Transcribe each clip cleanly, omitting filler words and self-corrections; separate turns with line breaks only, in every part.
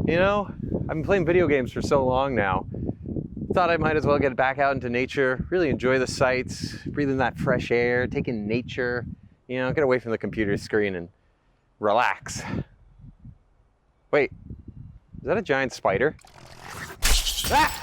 You know, I've been playing video games for so long now. Thought I might as well get back out into nature, really enjoy the sights, breathe in that fresh air, take in nature, you know, get away from the computer screen and relax. Wait, is that a giant spider? Ah!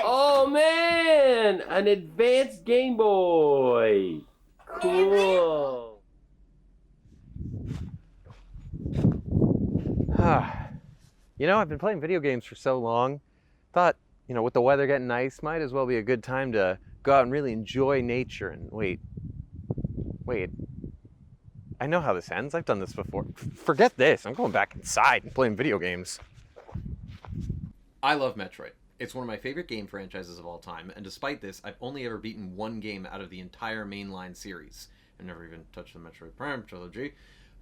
Oh man, an advanced Game Boy. Cool.
You know, I've been playing video games for so long. Thought, you know, with the weather getting nice, might as well be a good time to go out and really enjoy nature. And wait. I know how this ends. I've done this before. Forget this. I'm going back inside and playing video games.
I love Metroid. It's one of my favorite game franchises of all time, and despite this, I've only ever beaten one game out of the entire mainline series. I've never even touched the Metroid Prime trilogy.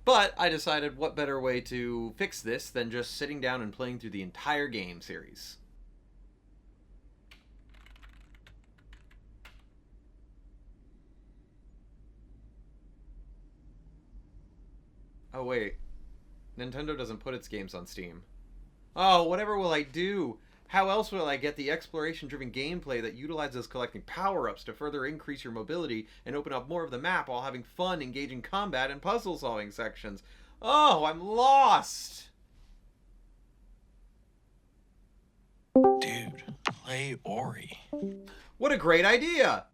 But I decided what better way to fix this than just sitting down and playing through the entire game series. Oh wait, Nintendo doesn't put its games on Steam. Oh, whatever will I do? How else will I get the exploration-driven gameplay that utilizes collecting power-ups to further increase your mobility and open up more of the map while having fun, engaging combat and puzzle-solving sections? Oh, I'm lost!
Dude, play Ori.
What a great idea!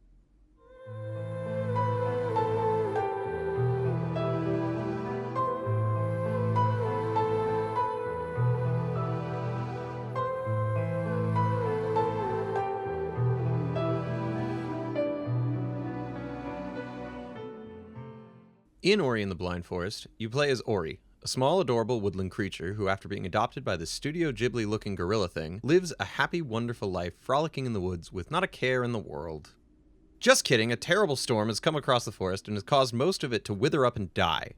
In Ori and the Blind Forest, you play as Ori, a small, adorable woodland creature who, after being adopted by the Studio Ghibli-looking gorilla thing, lives a happy, wonderful life frolicking in the woods with not a care in the world. Just kidding, a terrible storm has come across the forest and has caused most of it to wither up and die.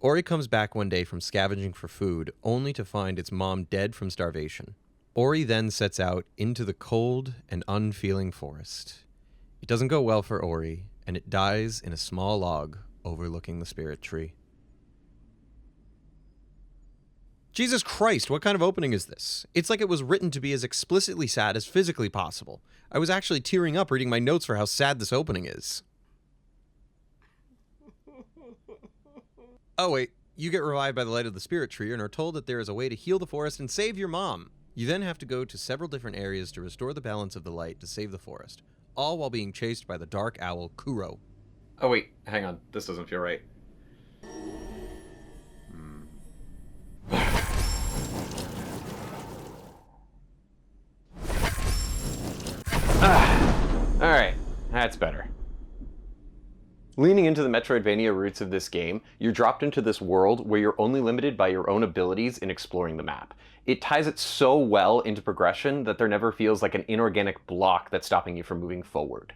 Ori comes back one day from scavenging for food, only to find its mom dead from starvation. Ori then sets out into the cold and unfeeling forest. It doesn't go well for Ori, and it dies in a small log overlooking the spirit tree. Jesus Christ, what kind of opening is this? It's like it was written to be as explicitly sad as physically possible. I was actually tearing up reading my notes for how sad this opening is. Oh wait, you get revived by the light of the spirit tree and are told that there is a way to heal the forest and save your mom. You then have to go to several different areas to restore the balance of the light to save the forest, all while being chased by the dark owl Kuro. Oh wait, hang on, this doesn't feel right.
Alright, that's better. Leaning into the Metroidvania roots of this game, you're dropped into this world where you're only limited by your own abilities in exploring the map. It ties it so well into progression that there never feels like an inorganic block that's stopping you from moving forward.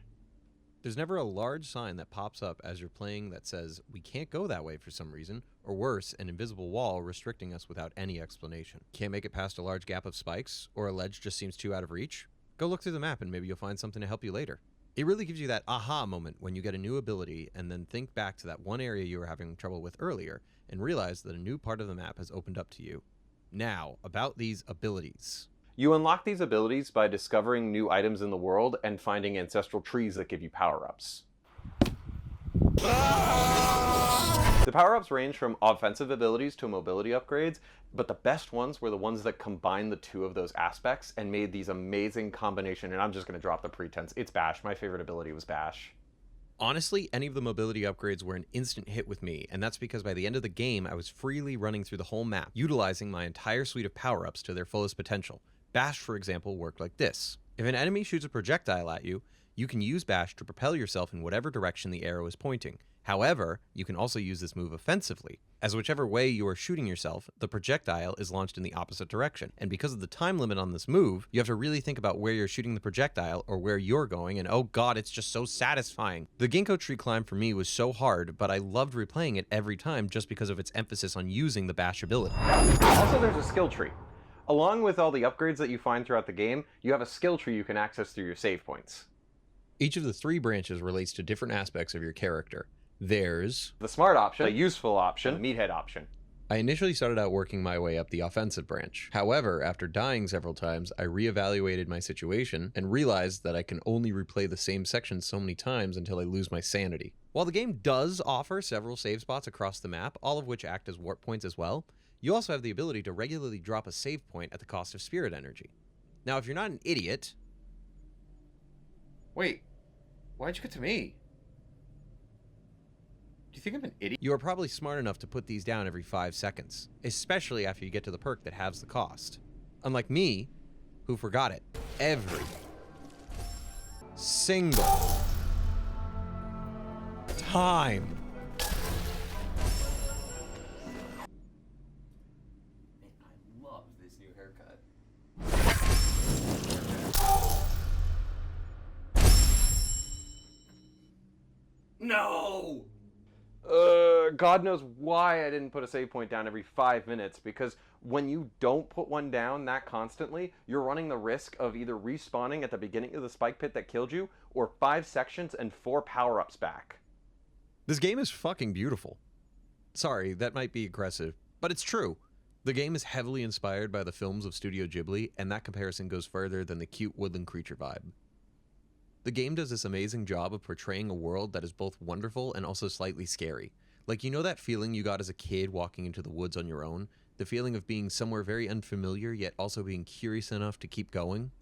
There's never a large sign that pops up as you're playing that says, we can't go that way for some reason, or worse, an invisible wall restricting us without any explanation. Can't make it past a large gap of spikes, or a ledge just seems too out of reach? Go look through the map and maybe you'll find something to help you later. It really gives you that aha moment when you get a new ability and then think back to that one area you were having trouble with earlier and realize that a new part of the map has opened up to you. Now, about these abilities. You unlock these abilities by discovering new items in the world and finding ancestral trees that give you power-ups. The power-ups range from offensive abilities to mobility upgrades, but the best ones were the ones that combined the two of those aspects and made these amazing combination, and I'm just going to drop the pretense. It's Bash. My favorite ability was Bash. Honestly, any of the mobility upgrades were an instant hit with me, and that's because by the end of the game, I was freely running through the whole map, utilizing my entire suite of power-ups to their fullest potential. Bash, for example, worked like this. If an enemy shoots a projectile at you, you can use Bash to propel yourself in whatever direction the arrow is pointing. However, you can also use this move offensively, as whichever way you are shooting yourself, the projectile is launched in the opposite direction. And because of the time limit on this move, you have to really think about where you're shooting the projectile or where you're going, and oh god, it's just so satisfying. The Ginkgo tree climb for me was so hard, but I loved replaying it every time just because of its emphasis on using the Bash ability. Also, there's a skill tree. Along with all the upgrades that you find throughout the game, you have a skill tree you can access through your save points.
Each of the 3 branches relates to different aspects of your character. There's
the smart option, the useful option, and the meathead option.
I initially started out working my way up the offensive branch. However, after dying several times, I reevaluated my situation and realized that I can only replay the same section so many times until I lose my sanity. While the game does offer several save spots across the map, all of which act as warp points as well, you also have the ability to regularly drop a save point at the cost of spirit energy. Now, if you're not an idiot...
Wait, why'd you get to me? Do you think I'm an idiot?
You are probably smart enough to put these down every 5 seconds, especially after you get to the perk that halves the cost. Unlike me, who forgot it every single time.
Man, I love this new haircut. No! God knows why I didn't put a save point down every 5 minutes, because when you don't put one down that constantly, you're running the risk of either respawning at the beginning of the spike pit that killed you, or 5 sections and 4 power-ups back.
This game is fucking beautiful. Sorry, that might be aggressive, but it's true. The game is heavily inspired by the films of Studio Ghibli, and that comparison goes further than the cute woodland creature vibe. The game does this amazing job of portraying a world that is both wonderful and also slightly scary. Like, you know that feeling you got as a kid walking into the woods on your own? The feeling of being somewhere very unfamiliar, yet also being curious enough to keep going?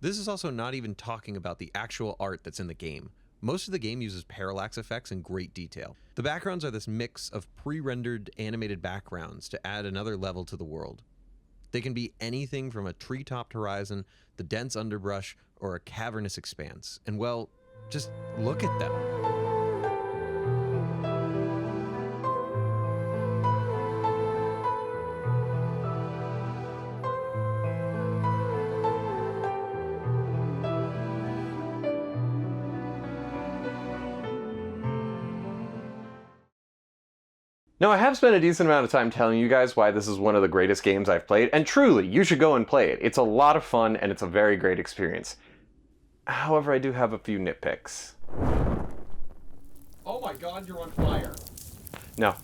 This is also not even talking about the actual art that's in the game. Most of the game uses parallax effects in great detail. The backgrounds are this mix of pre-rendered animated backgrounds to add another level to the world. They can be anything from a tree-topped horizon, the dense underbrush, or a cavernous expanse. And well, just look at them.
Now, I have spent a decent amount of time telling you guys why this is one of the greatest games I've played, and truly, you should go and play it. It's a lot of fun, and it's a very great experience. However, I do have a few nitpicks.
Oh my god, you're on fire.
No.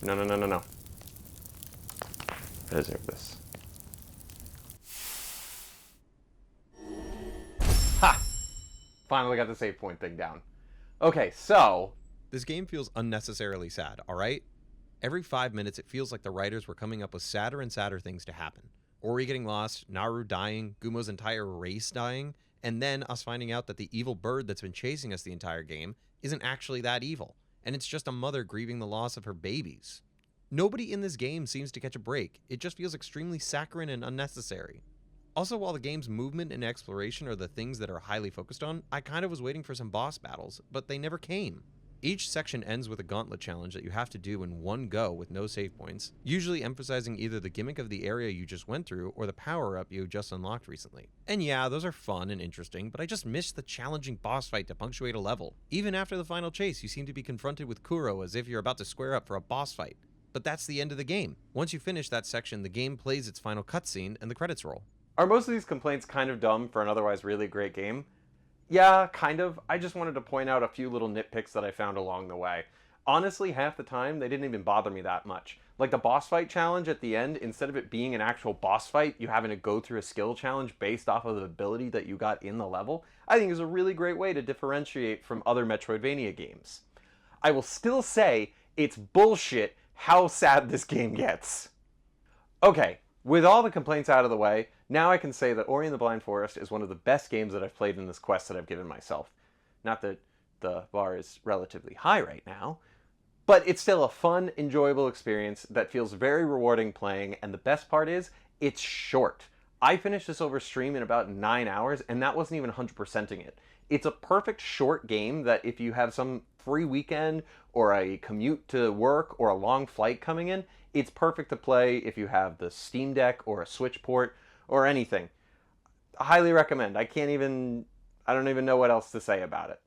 No, no, no, no, no. I deserve this. Ha! Finally got the save point thing down. Okay, so...
This game feels unnecessarily sad, alright? Every 5 minutes, it feels like the writers were coming up with sadder and sadder things to happen. Ori getting lost, Naru dying, Gumo's entire race dying, and then us finding out that the evil bird that's been chasing us the entire game isn't actually that evil, and it's just a mother grieving the loss of her babies. Nobody in this game seems to catch a break. It just feels extremely saccharine and unnecessary. Also, while the game's movement and exploration are the things that are highly focused on, I kind of was waiting for some boss battles, but they never came. Each section ends with a gauntlet challenge that you have to do in one go with no save points, usually emphasizing either the gimmick of the area you just went through or the power-up you just unlocked recently. And yeah, those are fun and interesting, but I just missed the challenging boss fight to punctuate a level. Even after the final chase, you seem to be confronted with Kuro as if you're about to square up for a boss fight. But that's the end of the game. Once you finish that section, the game plays its final cutscene and the credits roll.
Are most of these complaints kind of dumb for an otherwise really great game? Yeah, kind of. I just wanted to point out a few little nitpicks that I found along the way. Honestly, half the time, they didn't even bother me that much. Like the boss fight challenge at the end, instead of it being an actual boss fight, you having to go through a skill challenge based off of the ability that you got in the level, I think is a really great way to differentiate from other Metroidvania games. I will still say, it's bullshit how sad this game gets. Okay, with all the complaints out of the way, now I can say that Ori and the Blind Forest is one of the best games that I've played in this quest that I've given myself. Not that the bar is relatively high right now, but it's still a fun, enjoyable experience that feels very rewarding playing, and the best part is, it's short. I finished this over stream in about 9 hours, and that wasn't even 100%ing it. It's a perfect short game that if you have some free weekend, or a commute to work, or a long flight coming in, it's perfect to play if you have the Steam Deck, or a Switch port, or anything. I highly recommend. I don't even know what else to say about it.